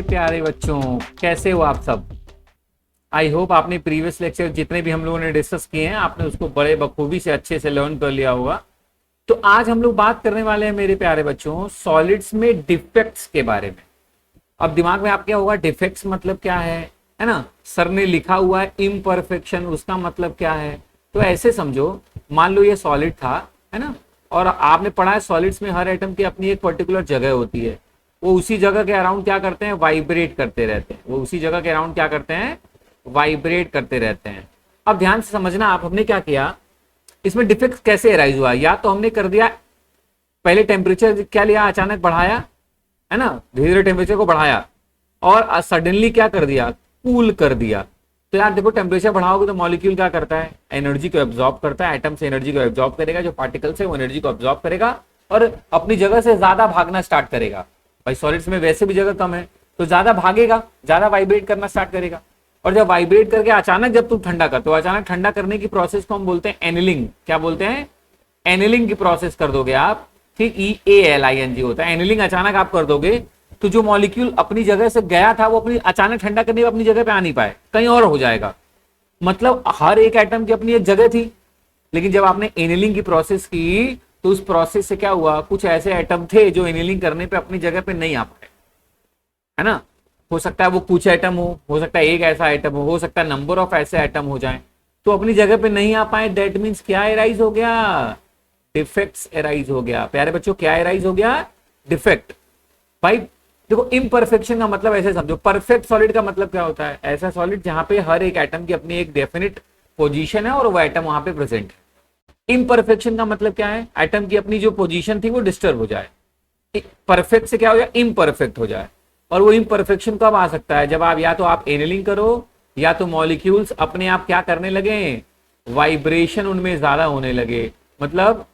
मेरे प्यारे बच्चों, कैसे हो आप सब। आई होप आपने प्रीवियस लेक्चर जितने भी हम लोगों ने डिस्कस किए हैं आपने उसको बड़े बखूबी से अच्छे से लर्न कर लिया होगा। तो आज हम लोग बात करने वाले हैं मेरे प्यारे बच्चों सॉलिड्स में डिफेक्ट्स के बारे में। अब दिमाग में आपके होगा डिफेक्ट्स मतलब क्या है ना। सर ने लिखा हुआ है इम्परफेक्शन, उसका मतलब क्या है। तो ऐसे समझो, मान लो ये सॉलिड था, है ना, और आपने पढ़ा है सॉलिड्स में हर एटम की अपनी एक पर्टिकुलर जगह होती है। वो उसी जगह के अराउंड क्या करते हैं, वाइब्रेट करते रहते हैं। वो उसी जगह के अराउंड क्या करते हैं, वाइब्रेट करते रहते हैं। अब ध्यान से समझना आप, हमने क्या किया, इसमें डिफेक्ट कैसे अराइज हुआ। या तो हमने कर दिया, पहले टेम्परेचर क्या लिया, अचानक बढ़ाया, है ना, धीरे धीरे टेम्परेचर को बढ़ाया और सडनली क्या कर दिया, कूल कर दिया। तो यार देखो, टेम्परेचर बढ़ाओगे तो मॉलिक्यूल क्या करता है, एनर्जी को एब्जॉर्ब करता है। एटम से एनर्जी को एब्जॉर्ब करेगा, जो पार्टिकल्स है वो एनर्जी को एब्जॉर्ब करेगा और अपनी जगह से ज्यादा भागना स्टार्ट करेगा। भाई सॉलिड्स में वैसे भी जगह कम है तो ज्यादा भागेगा, ज्यादा वाइब्रेट करना स्टार्ट करेगा। और जब वाइब्रेट करके अचानक जब तुम ठंडा कर, तो अचानक ठंडा करने की प्रोसेस को हम बोलते हैं एनिलिंग। क्या बोलते हैं, एनिलिंग की प्रोसेस कर दोगे आप। ठीक, EALING होता है एनिलिंग। अचानक आप कर दोगे तो जो मॉलिक्यूल अपनी जगह से गया था वो अपनी अचानक ठंडा करने अपनी जगह पे आ नहीं पाए, कहीं और हो जाएगा। मतलब हर एक एटम की अपनी एक जगह थी, लेकिन जब आपने एनिलिंग की प्रोसेस की तो उस प्रोसेस से क्या हुआ, कुछ ऐसे एटम थे जो एनिलिंग करने पे अपनी जगह पे नहीं आ पाए, है ना। हो सकता है वो कुछ एटम हो सकता है एक ऐसा एटम हो सकता है नंबर ऑफ ऐसे एटम हो जाए, तो अपनी जगह पे नहीं आ पाए। दैट मीन्स क्या एराइज हो गया, डिफेक्ट्स एराइज हो गया। प्यारे बच्चों क्या एराइज हो गया, डिफेक्ट। भाई देखो, इम्परफेक्शन का मतलब ऐसे समझो, परफेक्ट सॉलिड का मतलब क्या होता है, ऐसा सॉलिड जहां पे हर एक एटम की अपनी एक डेफिनेट पोजीशन है और वो एटम वहां पे प्रेजेंट है। इम्परफेक्शन का मतलब क्या है, एटम की अपनी जो पोजीशन थी वो डिस्टर्ब हो जाए। परफेक्ट से क्या हो जाए, इम्परफेक्ट हो जाए। और वो इम्परफेक्शन कब आ सकता है, जब आप या तो आप एनिलिंग करो या तो मॉलिक्यूल्स अपने आप क्या करने लगे, वाइब्रेशन उनमें ज्यादा होने लगे। मतलब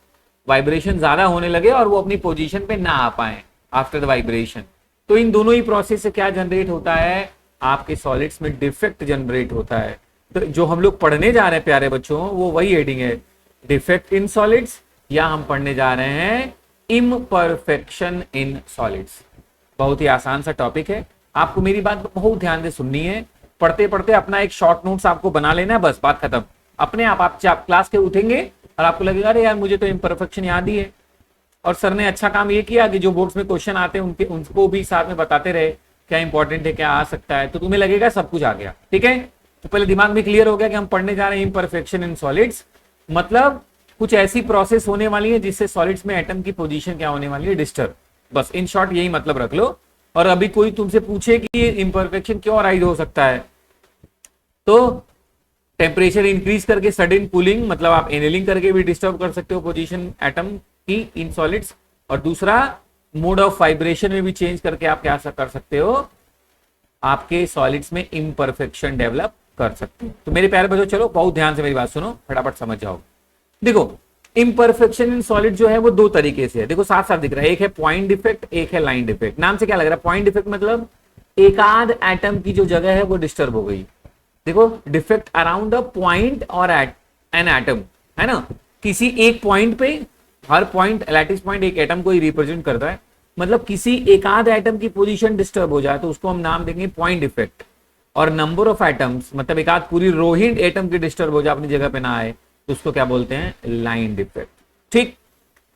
वाइब्रेशन ज्यादा होने लगे और वो अपनी पोजीशन पे ना आ पाए आफ्टर द वाइब्रेशन। तो इन दोनों ही प्रोसेस से क्या जनरेट होता है, आपके सॉलिड्स में डिफेक्ट जनरेट होता है। तो जो हम लोग पढ़ने जा रहे हैं प्यारे बच्चों, वो वही हेडिंग है, डिफेक्ट इन सॉलिड्स, या हम पढ़ने जा रहे हैं इम्परफेक्शन इन सॉलिड्स। बहुत ही आसान सा टॉपिक है, आपको मेरी बात बहुत ध्यान से सुननी है। पढ़ते पढ़ते अपना एक शॉर्ट नोट्स आपको बना लेना है, बस बात खत्म। अपने आप क्लास के उठेंगे और आपको लगेगा अरे यार मुझे तो इम्परफेक्शन याद ही है। और सर ने अच्छा काम ये किया कि जो बोर्ड्स में क्वेश्चन आते हैं उनको भी साथ में बताते रहे क्या इंपॉर्टेंट है, क्या आ सकता है, तो तुम्हें लगेगा सब कुछ आ गया। ठीक है, तो पहले दिमाग में क्लियर हो गया कि हम पढ़ने जा रहे हैं इम्परफेक्शन इन सॉलिड्स। मतलब कुछ ऐसी प्रोसेस होने वाली है जिससे सॉलिड्स में एटम की पोजीशन क्या होने वाली है, डिस्टर्ब। बस इन शॉर्ट यही मतलब रख लो। और अभी कोई तुमसे पूछे कि ये इम्परफेक्शन क्यों अराइज हो सकता है, तो टेम्परेचर इंक्रीज करके सडन कूलिंग, मतलब आप एनिलिंग करके भी डिस्टर्ब कर सकते हो पोजीशन एटम की इन सॉलिड्स। और दूसरा, मोड ऑफ वाइब्रेशन में भी चेंज करके आप क्या कर सकते हो, आपके सॉलिड्स में इम्परफेक्शन डेवलप कर सकते हो। तो मेरे प्यारे बच्चों चलो बहुत ध्यान से मेरी बात सुनो, फटाफट समझ जाओ। देखो इम्परफेक्शन इन सॉलिड जो है वो दो तरीके से है, देखो साथ साथ दिख रहा है, एक है पॉइंट डिफेक्ट, एक है लाइन डिफेक्ट। नाम से क्या लग रहा है, पॉइंट डिफेक्ट मतलब एक आध एटम की जो जगह है वो डिस्टर्ब हो गई। देखो डिफेक्ट अराउंड अ पॉइंट और एन एटम, है ना, किसी एक पॉइंट पे, हर पॉइंट लैटिस पॉइंट एक एटम को ही रिप्रेजेंट करता है। मतलब किसी एक आध एटम की पोजीशन डिस्टर्ब हो जाए तो उसको हम नाम देंगे पॉइंट डिफेक्ट। और नंबर ऑफ एटम्स, मतलब एक आध पूरी रो ही एटम की डिस्टर्ब हो जाए, अपनी जगह पे ना आए, तो उसको क्या बोलते हैं, लाइन डिफेक्ट। ठीक,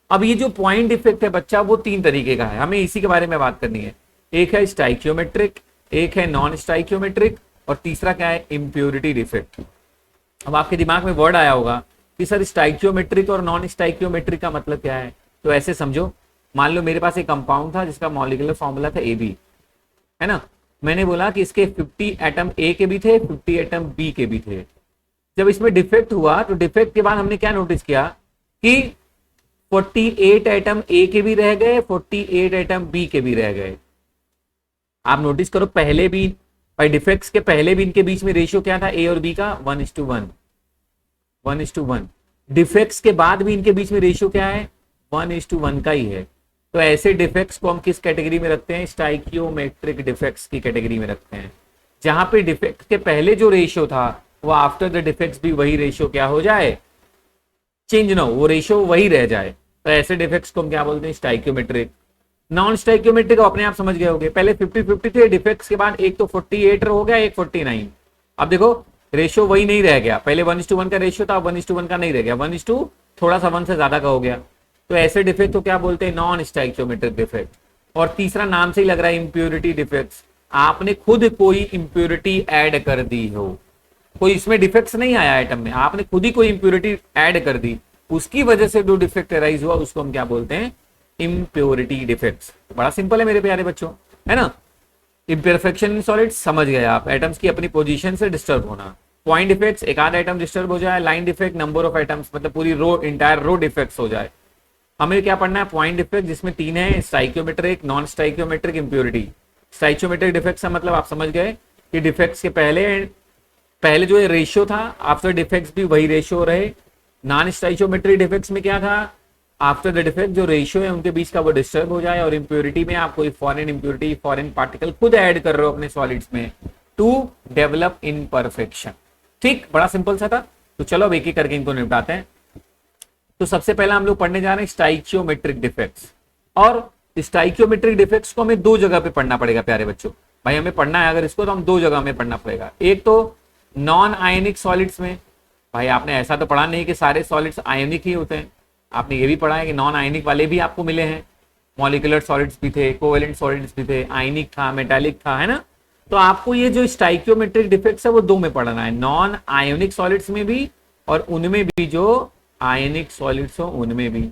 अब ये जो पॉइंट डिफेक्ट है बच्चा वो तीन तरीके का है, हमें इसी के बारे में बात करनी है। एक है स्टाइकियोमेट्रिक, एक है नॉन स्टाइकियोमेट्रिक, और तीसरा क्या है, इम्प्योरिटी डिफेक्ट। अब आपके दिमाग में वर्ड आया होगा कि सर स्टाइकियोमेट्रिक और नॉन स्टाइकियोमेट्रिक का मतलब क्या है। तो ऐसे समझो, मान लो मेरे पास एक कंपाउंड था जिसका मॉलिक्यूलर फॉर्मूला था AB, है ना। मैंने बोला कि इसके 50 एटम A के भी थे, 50 एटम B के भी थे। जब इसमें डिफेक्ट हुआ तो डिफेक्ट के बाद हमने क्या नोटिस किया कि 48 एटम A के भी रह गए, 48 एटम B के भी रह गए। आप नोटिस करो, पहले भी भाई डिफेक्ट्स के पहले भी इनके बीच में रेशियो क्या था, A और B का 1:1, 1:1। डिफेक्ट्स के बाद भी इनके बीच में रेशियो क्या है, 1:1 का ही है। तो ऐसे डिफेक्ट्स को हम किस कैटेगरी में रखते हैं, स्टाइकियोमेट्रिक डिफेक्ट्स की कैटेगरी में रखते हैं, जहां पे डिफेक्ट के पहले जो रेशियो था वो आफ्टर द डिफेक्ट्स भी वही रेशियो क्या हो जाए, चेंज ना हो, वो रेशियो वही रह जाए। तो ऐसे डिफेक्ट्स को हम क्या बोलते हैं, स्टाइकियोमेट्रिक। नॉन स्टाइक्योमेट्रिक अपने आप समझ गए होंगे, पहले 50-50 थे, डिफेक्ट्स के बाद एक तो 48 हो गया, एक 49। अब देखो रेशियो वही नहीं रह गया, पहले 1:1 का रेशियो था, अब 1:1 का नहीं रह गया, 1:, थोड़ा सा 1 से ज्यादा का हो गया। तो ऐसे डिफेक्ट को क्या बोलते हैं? Non stoichiometric defect. और तीसरा नाम से ही लग रहा है इंप्योरिटी डिफेक्ट्स, आपने खुद कोई इंप्योरिटी ऐड कर दी हो, कोई इसमें डिफेक्ट्स नहीं आया आइटम में, आपने खुद ही कोई इंप्योरिटी ऐड कर दी, उसकी वजह से जो डिफेक्ट अराइज हुआ उसको हम क्या बोलते हैं? Impurity defects. बड़ा सिंपल है मेरे प्यारे बच्चों, है ना। इम्परफेक्शन इन सॉलिड समझ गए आप, एटम्स की अपनी पोजीशन से डिस्टर्ब होना। पॉइंट डिफेक्ट्स, एक आध आइटम डिस्टर्ब हो जाए। Line defect, number of items, मतलब पूरी रो, इंटायर रो डिफेक्ट्स हो जाए। हमें क्या पढ़ना है? पॉइंट डिफेक्ट, जिसमें 3 है, stoichiometric, non stoichiometric, impurity. Stoichiometric defects का मतलब आप समझ गए कि डिफेक्ट्स के पहले जो रेशियो था, आफ्टर डिफेक्ट्स भी वही रेशियो रहे। नॉन स्टाइक्योमेट्रिक डिफेक्ट्स में क्या था? आफ्टर द डिफेक्ट जो रेशियो है उनके बीच का वो डिस्टर्ब हो जाए। और इंप्योरिटी में आप कोई फॉरेन इंप्योरिटी, फॉरेन पार्टिकल खुद ऐड कर रहे हो अपने सॉलिड्स में टू डेवलप इनपरफेक्शन। ठीक, बड़ा सिंपल सा था। तो चलो अब एक एक करके इनको निपटाते हैं। तो सबसे पहला हम लोग पढ़ने जा रहे हैं स्टाइक्योमेट्रिक डिफेक्ट्स। और स्टाइक्योमेट्रिक डिफेक्ट्स को हमें 2 जगह पे पढ़ना पड़ेगा प्यारे बच्चों। भाई हमें पढ़ना है अगर इसको तो हम 2 जगह में पढ़ना पड़ेगा। एक तो नॉन आयनिक सॉलिड्स में, भाई आपने ऐसा तो पढ़ा नहीं कि सारे सॉलिड्स आयनिक ही होते हैं, आपने ये भी पढ़ा है कि नॉन आयनिक वाले भी आपको मिले हैं। मॉलिक्यूलर सॉलिड्स भी थे, कोवेलेंट सॉलिड्स भी थे, आयनिक था, मेटालिक था, है ना। तो आपको ये जो स्टाइक्योमेट्रिक डिफेक्ट्स है वो 2 में पढ़ना है, नॉन आयोनिक सॉलिड्स में भी और उनमें भी जो आयनिक सॉलिड्स हो उनमें भी।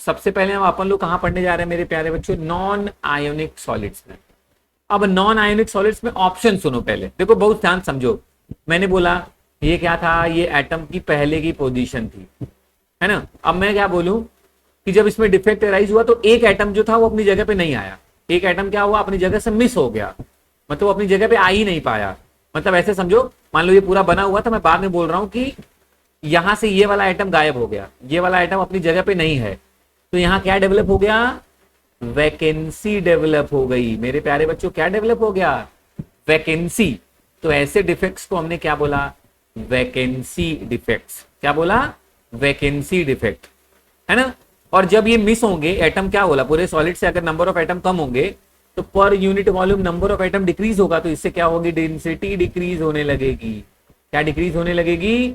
सबसे पहले हम अपन लोग कहां पढ़ने जा रहे हैं मेरे प्यारे बच्चों? नॉन आयोनिक सॉलिड्स में। अब नॉन आयोनिक सॉलिड्स में ऑप्शन सुनो, पहले देखो, बहुत ध्यान समझो। मैंने बोला ये क्या था? ये एटम की पहले की पोजीशन थी, है ना। अब मैं क्या बोलूं कि जब इसमें डिफेक्ट अराइज हुआ तो एक एटम जो था वो अपनी जगह पे नहीं आया, एक एटम क्या हुआ? अपनी जगह से मिस हो गया, मतलब वो अपनी जगह पे आ ही नहीं पाया। मतलब ऐसे समझो, मान लो ये पूरा बना हुआ था, मैं बाद में बोल रहा हूं कि यहां से ये वाला आइटम गायब हो गया, ये वाला आइटम अपनी जगह पे नहीं है, तो यहां क्या डेवलप हो गया? वैकेंसी डेवलप हो गई मेरे प्यारे बच्चों। क्या डेवलप हो गया? वैकेंसी। तो ऐसे डिफेक्ट्स को हमने क्या बोला? Vacancy defects. क्या बोला? वैकेंसी डिफेक्ट, है ना। और जब ये मिस होंगे एटम, क्या बोला, पूरे सॉलिड से अगर नंबर ऑफ एटम कम होंगे तो per unit volume number of atom decrease होगा, तो इससे क्या होगी? डेंसिटी डिक्रीज होने लगेगी। क्या डिक्रीज होने लगेगी?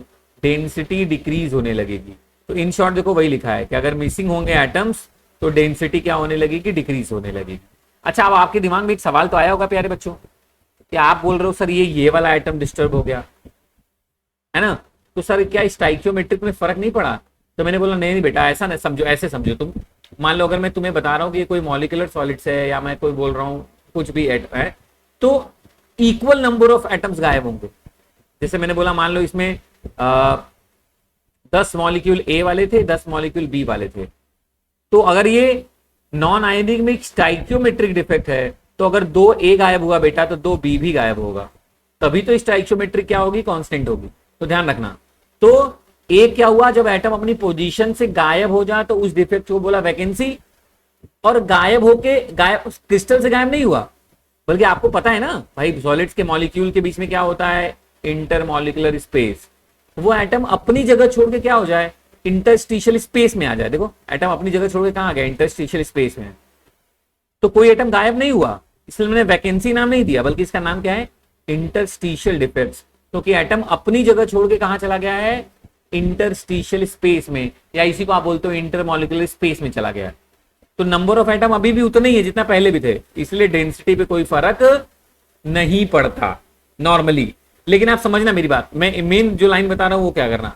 डेंसिटी डिक्रीज होने लगेगी। तो इन शॉर्ट देखो वही लिखा है कि अगर मिसिंग होंगे एटम्स तो डेंसिटी क्या होने लगेगी? डिक्रीज होने लगेगी। अच्छा, अब आपके दिमाग में एक सवाल तो आया होगा प्यारे बच्चों, कि आप बोल रहे हो सर ये वाला आइटम डिस्टर्ब हो गया, है ना, तो सर क्या स्टाइक्योमेट्रिक में फर्क नहीं पड़ा? तो मैंने बोला नहीं बेटा, ऐसा नहीं समझो, ऐसे समझो तुम। मान लो अगर मैं तुम्हें बता रहा हूँ कि ये कोई मॉलिक्यूलर सॉलिड्स है, या मैं कोई बोल रहा हूँ कुछ भी एटम है, तो इक्वल नंबर ऑफ एटम्स गायब होंगे। जैसे मैंने बोला मान लो इसमें 10 मॉलिक्यूल ए वाले थे, 10 मॉलिक्यूल बी वाले थे, तो अगर ये नॉन आयोनिक में स्टाइक्योमेट्रिक डिफेक्ट है तो अगर 2 ए गायब हुआ बेटा तो 2 बी भी गायब होगा, तभी तो स्टाइक्योमेट्रिक क्या होगी? कांस्टेंट होगी। तो ध्यान रखना। तो एक क्या हुआ? जब एटम अपनी पोजीशन से गायब हो जाए तो उस डिफेक्ट को बोला वैकेंसी, और गायब होके क्रिस्टल से गायब नहीं हुआ, बल्कि आपको पता है ना भाई सॉलिड्स के मॉलिक्यूल के बीच में क्या होता है? Intermolecular space. वो एटम अपनी जगह छोड़ के क्या हो जाए? इंटरस्टिशियल स्पेस में आ जाए। देखो एटम अपनी जगह छोड़ के कहां आ गया? इंटरस्टिशियल स्पेस में। तो कोई एटम गायब नहीं हुआ, इसलिए मैंने वैकेंसी नाम नहीं दिया, बल्कि इसका नाम क्या है? Interstitial defects. क्योंकि एटम अपनी जगह छोड़ के कहां चला गया है? इंटरस्टिशियल स्पेस में, या इसी को आप बोलते हो इंटरमॉलिक्यूलर स्पेस में चला गया। तो नंबर ऑफ एटम अभी भी उतना ही है जितना पहले भी थे, इसलिए डेंसिटी पे कोई फर्क नहीं पड़ता नॉर्मली। लेकिन आप समझना मेरी बात, मैं मेन जो लाइन बता रहा हूं वो क्या करना।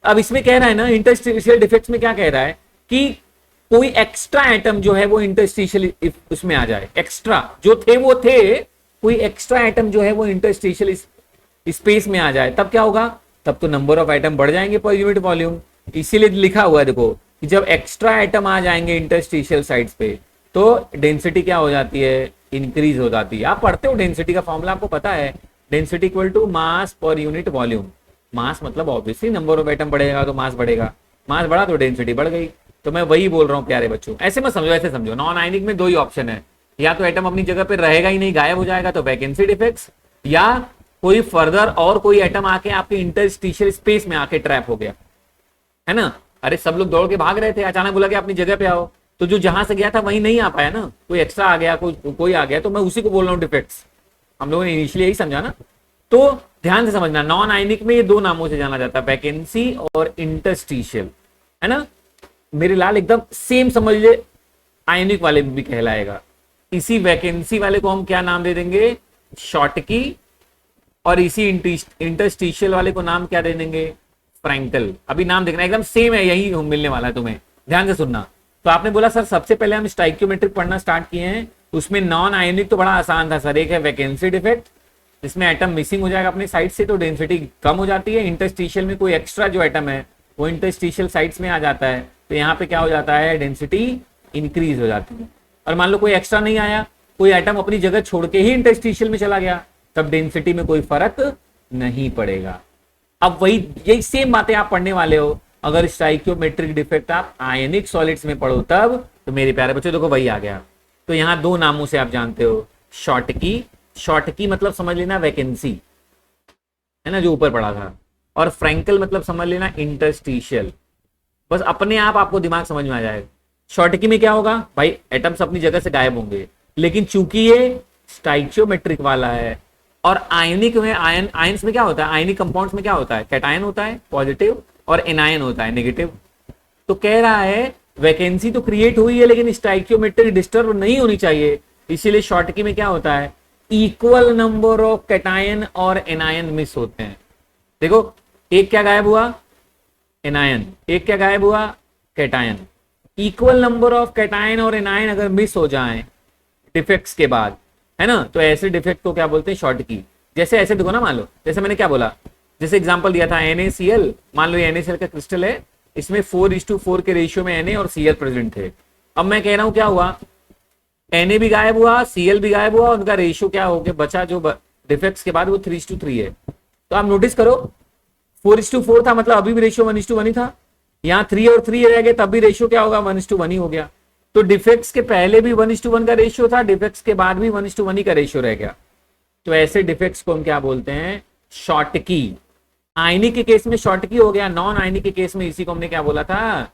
अब इसमें कह रहा है ना, इंटरस्टिशियल डिफेक्ट्स में क्या कह रहा है कि कोई एक्स्ट्रा एटम जो है वो इंटरस्टिशियल उसमें आ जाए, एक्स्ट्रा जो थे वो थे, कोई एक्स्ट्रा एटम जो है वो इंटरस्टिशियल स्पेस में आ जाए, तब क्या होगा? तब तो नंबर ऑफ एटम बढ़ जाएंगे पर यूनिट वॉल्यूम। इसीलिए लिखा हुआ है देखो कि जब एक्स्ट्रा एटम आ जाएंगे इंटरस्टिशियल साइड्स पे तो डेंसिटी क्या हो जाती है? इंक्रीज हो जाती है। आप पढ़ते हो डेंसिटी का फॉर्मूला, आपको पता है, density equal to mass per unit volume. मास मतलब ऑब्वियसली नंबर ऑफ एटम बढ़ेगा तो मास बढ़ेगा, मास बढ़ा तो डेंसिटी बढ़ गई। तो मैं वही बोल रहा हूँ प्यारे बच्चों, ऐसे मत समझो, ऐसे समझो। नॉन आयनिक में 2 ही ऑप्शन है, या तो एटम अपनी जगह पे रहेगा ही नहीं, गायब हो जाएगा तो वैकेंसी डिफेक्ट्स, या कोई फर्दर और कोई एटम आके आपके इंटरस्टिशियल स्पेस में आके ट्रैप हो गया, है ना। अरे सब लोग दौड़ के भाग रहे थे, अचानक बोला कि अपनी जगह पे आओ, तो जो जहां से गया था वहीं नहीं आ पाया ना, कोई एक्स्ट्रा आ गया, कोई आ गया, तो मैं उसी को बोल रहा हूँ डिफेक्ट्स। हम लोगों ने इनिशियली यही समझा ना। तो ध्यान से समझना, नॉन आयनिक में ये दो नामों से जाना जाता है, वैकेंसी और इंटरस्टिशियल, है ना। मेरे लाल एकदम सेम समझ ले, आयनिक वाले भी कहलाएगा। इसी वैकेंसी वाले को हम क्या नाम दे देंगे, शॉर्टकी, और इसी इंटरस्टिशियल वाले को नाम क्या दे देंगे, फ्रैंकल। अभी नाम देखना एकदम सेम है, यही मिलने वाला है तुम्हें, ध्यान से सुनना। तो आपने बोला सर सबसे पहले हम स्टाइक्योमेट्रिक पढ़ना स्टार्ट किए हैं, उसमें नॉन आयनिक तो बड़ा आसान था सर। एक है वैकेंसी डिफेक्ट, जिसमें एटम मिसिंग हो जाएगा अपनी साइड से तो डेंसिटी कम हो जाती है। इंटरस्टिशियल में कोई एक्स्ट्रा जो एटम है वो इंटरस्टिशियल साइड्स में आ जाता है, तो यहाँ पे क्या हो जाता है, डेंसिटी इंक्रीज हो जाती है। और मान लो कोई एक्स्ट्रा नहीं आया, कोई एटम अपनी जगह छोड़ के ही इंटरस्टिशियल में चला गया, तब डेंसिटी में कोई फर्क नहीं पड़ेगा। अब वही यही सेम बातें आप पढ़ने वाले हो, अगर स्टाइक्योमेट्रिक डिफेक्ट आप आयनिक सॉलिड्स में पढ़ो तब। तो मेरे प्यारे बच्चों देखो वही आ गया। तो यहां दो नामों से आप जानते हो, शॉर्टकी, शॉर्टकी मतलब समझ लेना वैकेंसी, है ना, जो ऊपर पढ़ा था, और फ्रैंकल मतलब समझ लेना इंटरस्टिशियल। बस अपने आप आपको दिमाग समझ में आ जाएगा। शॉर्टकी में क्या होगा भाई, एटम्स अपनी जगह से गायब होंगे, लेकिन चूंकि ये स्टाइक्योमेट्रिक वाला है, और आयनिक में आयंस में क्या होता है, आयनिक कंपाउंड्स में क्या होता है, कैटायन होता है पॉजिटिव और एनायन होता है नेगेटिव। तो कह रहा है वैकेंसी तो क्रिएट हुई है, लेकिन स्टाइक्योमेट्रिक डिस्टर्ब नहीं होनी चाहिए, इसीलिए शॉर्टकी में क्या होता है, इक्वल नंबर ऑफ कैटायन और एनायन मिस होते हैं। देखो एक क्या गायब हुआ, एनायन, एक क्या गायब हुआ, cation. Equal number of cation और एनायन अगर मिस हो जाएं डिफेक्ट्स के बाद, है ना, तो ऐसे डिफेक्ट को क्या बोलते हैं, शॉर्टकी। जैसे ऐसे देखो ना, मान लो जैसे मैंने क्या बोला, जैसे एग्जांपल दिया था NaCl, मान लो ये NaCl का क्रिस्टल है, इसमें 4:4 के रेशियो में Na और Cl प्रेजेंट थे। अब मैं कह रहा हूं क्या हुआ, Na भी गायब हुआ, Cl भी गायब हुआ, उनका रेशियो क्या हो गया, बचा जो डिफेक्ट्स के बाद वो 3:3 है। तो आप नोटिस करो 4:4 था, मतलब अभी भी रेशियो 1:1 ही था। यहाँ 3 और 3 रह गए, तब भी रेशियो क्या होगा, 1:1 ही हो गया। तो डिफेक्ट्स के पहले भी 1:1 का रेशियो था, डिफेक्ट्स के बाद भी 1:1 ही का रेशियो रह गया। तो ऐसे डिफेक्ट्स को हम क्या बोलते हैं, शॉर्टकी। आयनिक के केस में शॉर्टकी हो गया, नॉन आयनिक के केस में इसी को हमने क्या बोला था,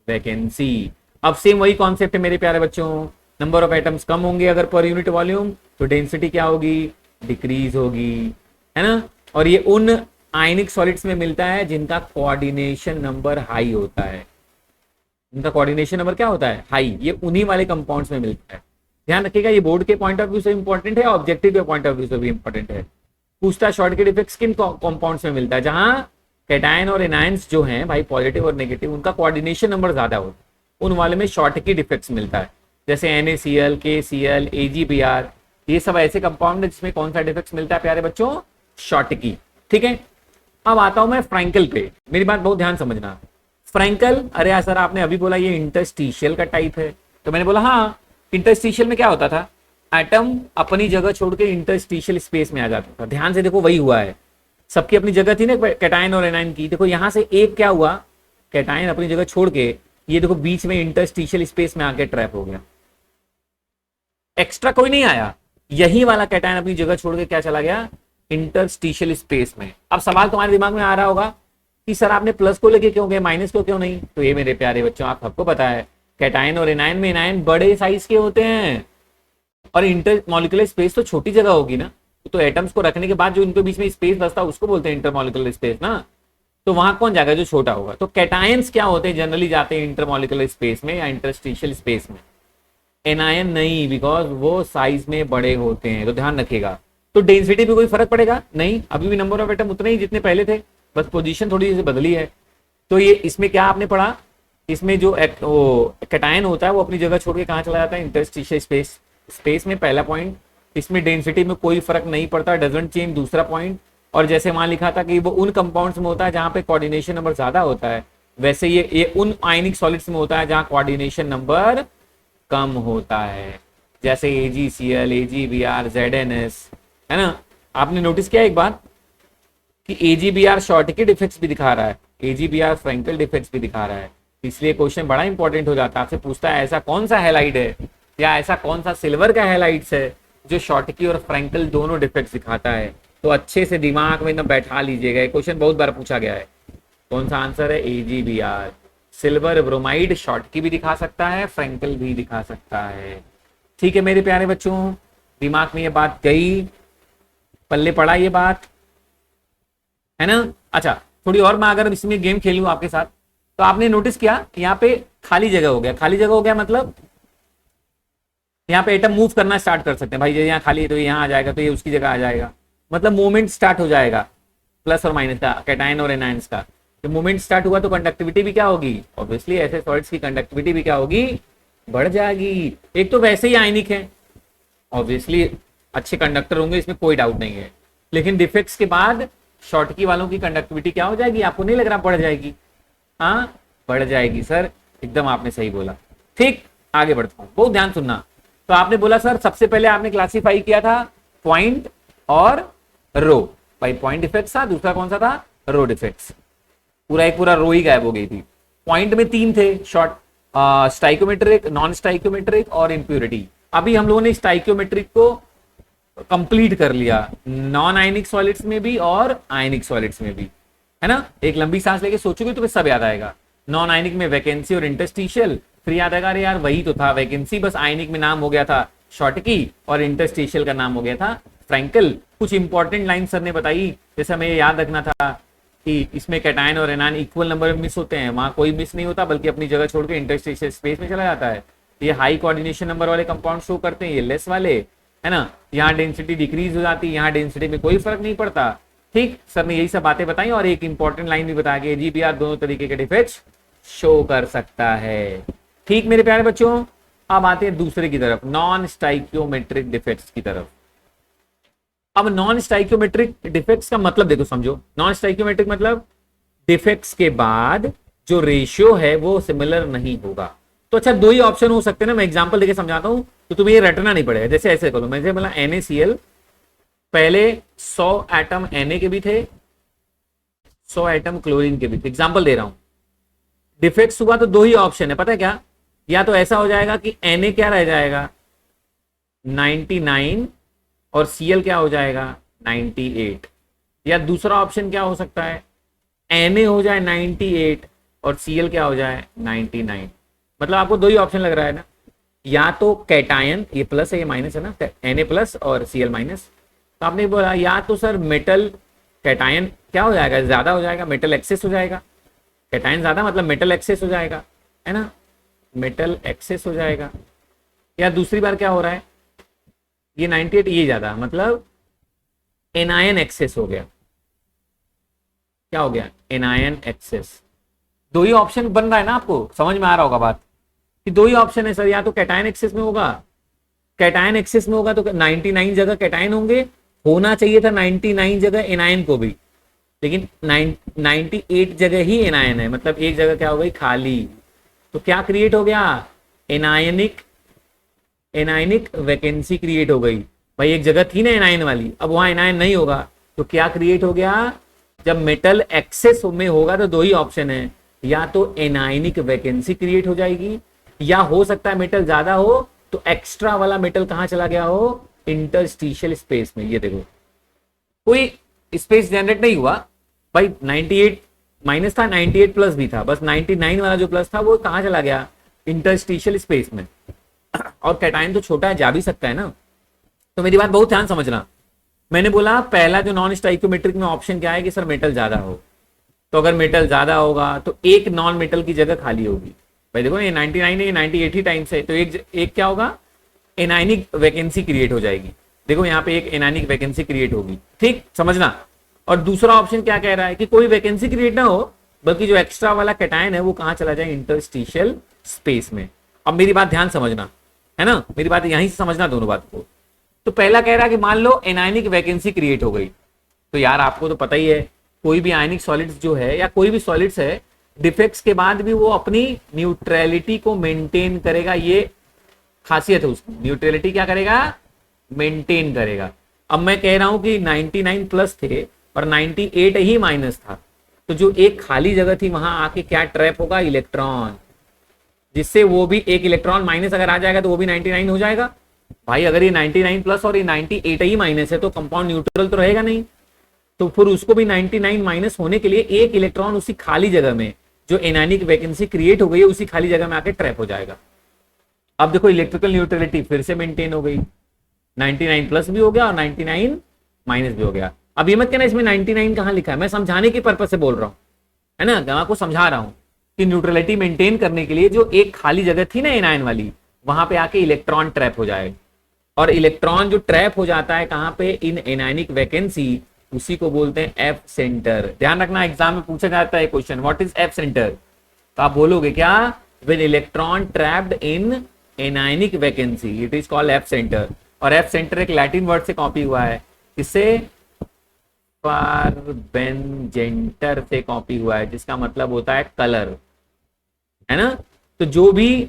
वैकेंसी। अब सेम वही कॉन्सेप्ट है मेरे प्यारे बच्चों, नंबर ऑफ एटम्स कम होंगे अगर पर यूनिट वॉल्यूम, तो डेंसिटी क्या होगी, डिक्रीज होगी, है ना। और ये उन आयनिक सॉलिड्स में मिलता है जिनका कोऑर्डिनेशन नंबर हाई होता है। इनका कोऑर्डिनेशन नंबर क्या होता है, हाई, ये उन्हीं वाले कंपाउंड्स में मिलता है। ध्यान रखिएगा, ये बोर्ड के पॉइंट ऑफ व्यू से इंपॉर्टेंट है, ऑब्जेक्टिव के पॉइंट ऑफ व्यू से भी इंपॉर्टेंट है। पूछता शॉर्टकी डिफेक्ट्स किन कंपाउंड्स में मिलता है, जहां कैटायन और एनायंस जो हैं भाई पॉजिटिव और नेगेटिव, उनका कोऑर्डिनेशन नंबर ज्यादा होता है, उन वाले में शॉर्टकी डिफेक्ट्स मिलता है। जैसे NaCl, KCl, AgBr, ये सब ऐसे कंपाउंड है जिसमें कौन सा डिफेक्ट्स मिलता है प्यारे बच्चों, शॉर्टकी। ठीक है, अब आता हूं मैं फ्रैंकल पे, मेरी बात बहुत ध्यान समझना। फ्रैंकल, अरे यार सर आपने अभी बोला ये इंटरस्टिशियल का टाइप है, तो मैंने बोला हाँ, इंटरस्टिशियल में क्या होता था, एटम अपनी जगह छोड़ के इंटरस्टिशियल स्पेस में आ जाता था। ध्यान से देखो वही हुआ है, सबकी अपनी जगह थी ना कैटायन और एनायन की। देखो यहां से एक क्या हुआ, कैटायन अपनी जगह छोड़ के ये देखो बीच में इंटरस्टिशियल स्पेस में आके ट्रैप हो गया, एक्स्ट्रा कोई नहीं आया, यही वाला कैटायन अपनी जगह छोड़ के क्या चला गया, इंटरस्टिशियल स्पेस में। अब सवाल तुम्हारे दिमाग में आ रहा होगा कि सर आपने प्लस को लेके क्यों गए, माइनस को क्यों नहीं। तो ये मेरे प्यारे बच्चों आप सबको पता है, कैटायन और एनायन में एनायन बड़े साइज के होते हैं और इंटर मॉलिक्यूलर स्पेस तो छोटी जगह होगी ना, तो एटम्स को रखने के बाद जो इनके बीच में स्पेस बचता है उसको बोलते हैं इंटरमॉलिक्यूलर स्पेस ना। तो वहां कौन जाएगा, जो छोटा होगा। तो कैटायंस क्या होते हैं, जनरली जाते हैं इंटरमॉलिक्यूलर स्पेस में या इंटरस्टिशियल स्पेस में। एनायन नहीं, बिकॉज वो साइज में बड़े होते हैं। तो ध्यान रखिएगा। तो डेंसिटी पे कोई फर्क पड़ेगा नहीं, अभी भी नंबर ऑफ एटम उतने ही जितने पहले थे, बस पोजीशन थोड़ी सी बदली है। तो ये इसमें क्या आपने पढ़ा, इसमें जो कैटायन होता है वो अपनी जगह छोड़ के कहाँ चला जाता है, इंटरस्टिशियल स्पेस में, पहला पॉइंट। इसमें डेंसिटी में कोई फर्क नहीं पड़ता, डजंट चेंज, दूसरा पॉइंट। और जैसे वहां लिखा था कि वो उन कंपाउंड्स में होता है जहां पे कोऑर्डिनेशन नंबर ज्यादा होता है, वैसे ये उन आयनिक सॉलिड्स में होता है जहां कोऑर्डिनेशन नंबर कम होता है, जैसे AgCl, AgBr, ZnS, है ना। आपने नोटिस किया एक बात कि AgBr शॉर्टकी डिफेक्ट्स भी दिखा रहा है, AgBr फ्रैंकल डिफेक्ट्स भी दिखा रहा है। इसलिए क्वेश्चन बड़ा इंपॉर्टेंट हो जाता है, आपसे पूछता है ऐसा कौन सा हैलाइड है या ऐसा कौन सा सिल्वर का हैलाइड्स है जो शॉर्टकी और फ्रैंकल दोनों डिफेक्ट्स दिखाता है। तो अच्छे से दिमाग में एकदम बैठा लीजिएगा, क्वेश्चन बहुत बार पूछा गया है। कौन सा आंसर है, AgBr सिल्वर ब्रोमाइड शॉटकी भी दिखा सकता है, फ्रैंकल भी दिखा सकता है। ठीक है मेरे प्यारे बच्चों, दिमाग में ये बात गई, पल्ले पड़ा ये बात, है ना। अच्छा, थोड़ी और मैं अगर इसमें गेम खेलूं आपके साथ, तो आपने नोटिस किया यहाँ पे खाली जगह हो गया, खाली जगह हो गया मतलब यहाँ पे एटम मूव करना स्टार्ट कर सकते हैं भाई। यहाँ खाली है तो यहाँ आ जाएगा, तो ये उसकी जगह आ जाएगा, मतलब मूवमेंट स्टार्ट हो जाएगा प्लस और माइनस का, कैटायन और एनायंस का। तो मूवमेंट स्टार्ट हुआ तो कंडक्टिविटी भी क्या होगी, ऑब्वियसली ऐसे सॉलिड्स की कंडक्टिविटी भी क्या होगी, बढ़ जाएगी। एक तो वैसे ही आयनिक है, ऑब्वियसली अच्छे कंडक्टर होंगे, इसमें कोई डाउट नहीं है, लेकिन डिफेक्ट्स के बाद शॉर्टकी वालों की कंडक्टिविटी क्या हो जाएगी, आपको नहीं लग रहा बढ़ जाएगी? हाँ बढ़ जाएगी सर, एकदम आपने सही बोला। ठीक, आगे बढ़ता हूं, बहुत ध्यान सुनना। तो आपने बोला सर सबसे पहले आपने क्लासिफाई किया था पॉइंट और रो, भाई पॉइंट डिफेक्ट्स था, दूसरा कौन सा था, रो डिफेक्ट्स। पूरा एक पूरा रो ही गायब हो गई थी। पॉइंट में 3 थे, शॉर्ट, स्टाइकोमेट्रिक, नॉन स्टाइकोमेट्रिक और इंप्योरिटी। अभी हम लोगों ने स्टाइकोमेट्रिक को कंप्लीट कर लिया, नॉन आयनिक सॉलिड्स में भी और आयनिक सॉलिड्स में भी, है ना। एक लंबी सांस लेके सोचोगे तो फिर सब याद आएगा। नॉन आयनिक में वैकेंसी और इंटरस्टिशियल, फिर याद आएगा अरे यार वही तो था, वैकेंसी बस आयनिक में नाम हो गया था शॉर्टकी और इंटरस्टिशियल का नाम हो गया था फ्रैंकल। कुछ इंपॉर्टेंट लाइन सर ने बताई, जैसे हमें याद रखना था कि इसमें कैटायन और एनायन इक्वल नंबर में मिस होते हैं, वहां कोई मिस नहीं होता बल्कि अपनी जगह छोड़ के इंटरस्टिशियल स्पेस में चला जाता है। ये हाई कोऑर्डिनेशन नंबर वाले कंपाउंड शो करते हैं, ये लेस वाले, है ना। यहाँ डेंसिटी डिक्रीज हो जाती है, यहाँ डेंसिटी में कोई फर्क नहीं पड़ता। ठीक, सर ने यही सब बातें बताई और एक इंपॉर्टेंट लाइन भी बता के जीपीआर दोनों तरीके के डिफेक्ट्स शो कर सकता है। ठीक मेरे प्यारे बच्चों, अब आते हैं दूसरे की तरफ, नॉन स्टाइकियोमेट्रिक डिफेक्ट्स की तरफ। अब नॉन स्टाइकियोमेट्रिक डिफेक्ट्स का मतलब देखो, समझो। नॉन स्टाइकियोमेट्रिक मतलब डिफेक्ट्स के बाद जो रेशियो है वो सिमिलर नहीं होगा। तो अच्छा, 2 ही ऑप्शन हो सकते हैं ना, मैं एग्जांपल देके समझाता हूं तो तुम्हें ये रटना नहीं पड़ेगा। जैसे ऐसे करो, मैंने बोला NaCl, पहले 100 एटम Na के भी थे, 100 एटम क्लोरीन के भी थे, एग्जांपल दे रहा हूं। डिफेक्ट्स हुआ तो 2 ही ऑप्शन है, पता है क्या, या तो ऐसा हो जाएगा कि Na क्या रह जाएगा 99 और Cl क्या हो जाएगा 98, या दूसरा ऑप्शन क्या हो सकता है Na हो जाए 98 और Cl क्या हो जाए 99। मतलब आपको 2 ही ऑप्शन लग रहा है ना, या तो कैटायन, ये प्लस है ये माइनस है ना, Na प्लस और Cl माइनस। तो आपने बोला या तो सर मेटल कैटायन क्या हो जाएगा, ज्यादा हो जाएगा, मेटल एक्सेस हो जाएगा, कैटायन ज्यादा मतलब मेटल एक्सेस हो जाएगा, है ना, मेटल एक्सेस हो जाएगा। या दूसरी बार क्या हो रहा है, ये 98 ये ज्यादा मतलब एनायन एक्सेस हो गया, क्या हो गया एनायन एक्सेस। 2 ही ऑप्शन बन रहा है ना, आपको समझ में आ रहा होगा बात कि 2 ही ऑप्शन है सर, या तो कैटायन एक्सेस में होगा, कैटायन एक्सेस में होगा तो 99 जगह कैटायन होंगे, होना चाहिए था 99 जगह एनायन को भी, लेकिन 98 जगह ही एनायन है, मतलब एक जगह क्या हो गई खाली। तो क्या क्रिएट हो गया, एनायनिक वैकेंसी क्रिएट हो गई। भाई एक जगह थी ना एनायन वाली, अब वहां एनायन नहीं होगा तो क्या क्रिएट हो गया, जब मेटल एक्सेस में होगा तो 2 ही ऑप्शन है, या तो एनायनिक वैकेंसी क्रिएट हो जाएगी, या हो सकता है मेटल ज्यादा हो तो एक्स्ट्रा वाला मेटल कहां चला गया हो, इंटरस्टिशियल स्पेस में। ये देखो कोई स्पेस जनरेट नहीं हुआ भाई, 98 माइनस था, 98 प्लस भी था, बस 99 वाला जो प्लस था वो कहां चला गया, इंटरस्टिशियल स्पेस में। और कैटायन तो छोटा है, जा भी सकता है ना। तो मेरी बात बहुत ध्यान समझना, मैंने बोला पहला जो नॉन स्टाइकोमेट्रिक में ऑप्शन क्या है कि सर मेटल ज्यादा हो, तो अगर मेटल ज्यादा होगा तो एक नॉन मेटल की जगह खाली होगी। भाई देखो ये 99 है, ये 98 ही टाइम्स है, तो एक क्या होगा एनायनिक वैकेंसी क्रिएट हो जाएगी। देखो यहाँ पे एक एनायनिक वैकेंसी क्रिएट होगी, ठीक समझना। और दूसरा ऑप्शन क्या कह रहा है कि कोई वैकेंसी क्रिएट ना हो, बल्कि जो एक्स्ट्रा वाला कैटायन है वो कहां चला जाए, इंटरस्टिशियल स्पेस में। अब मेरी बात ध्यान समझना, है ना, मेरी बात यहीं से समझना दोनों बात को। तो पहला कह रहा है कि मान लो एनायनिक वैकेंसी क्रिएट हो गई, तो यार आपको तो पता ही है कोई भी आयनिक सॉलिड्स जो है या कोई भी सॉलिड्स है, डिफेक्ट्स के बाद भी वो अपनी न्यूट्रलिटी को मेंटेन करेगा, ये खासियत है उसकी। न्यूट्रलिटी क्या करेगा, मेंटेन करेगा। अब मैं कह रहा हूं कि 99 प्लस थे और 98 ही माइनस था, तो जो एक खाली जगह थी वहां आके क्या ट्रैप होगा, इलेक्ट्रॉन, जिससे वो भी एक इलेक्ट्रॉन माइनस अगर आ जाएगा तो वो भी 99 हो जाएगा। भाई अगर ये 99 प्लस और ये 98 ही माइनस है तो कंपाउंड न्यूट्रल तो रहेगा नहीं, तो फिर उसको भी 99 माइनस होने के लिए एक इलेक्ट्रॉन उसी खाली जगह में जो एनायनिक वैकेंसी क्रिएट हो गई है उसी खाली जगह में आके ट्रैप हो जाएगा। अब देखो इलेक्ट्रिकल न्यूट्रलिटी फिर से मेंटेन हो गई, 99 प्लस भी हो गया और 99 माइनस भी हो गया। अब ये मत कहना इसमें 99 कहां लिखा है, मैं समझाने के पर्पज से बोल रहा हूं, है ना, मैं आपको समझा रहा हूं कि न्यूट्रलिटी मेंटेन करने के लिए जो एक खाली जगह थी ना एनायन वाली, वहां पे आके इलेक्ट्रॉन ट्रैप हो जाए, और इलेक्ट्रॉन जो ट्रैप हो जाता है कहां पे, इन एनायनिक वैकेंसी, उसी को बोलते हैं एफ सेंटर। ध्यान रखना एग्जाम में पूछा जाता है question, what is F centre, तो आप बोलोगे क्या, when electron trapped in anionic vacancy it is called F centre. और एफ सेंटर एक लैटिन वर्ड से कॉपी हुआ है, किससे, फारबेनजेंटर से कॉपी हुआ है, जिसका मतलब होता है कलर, है ना। तो जो भी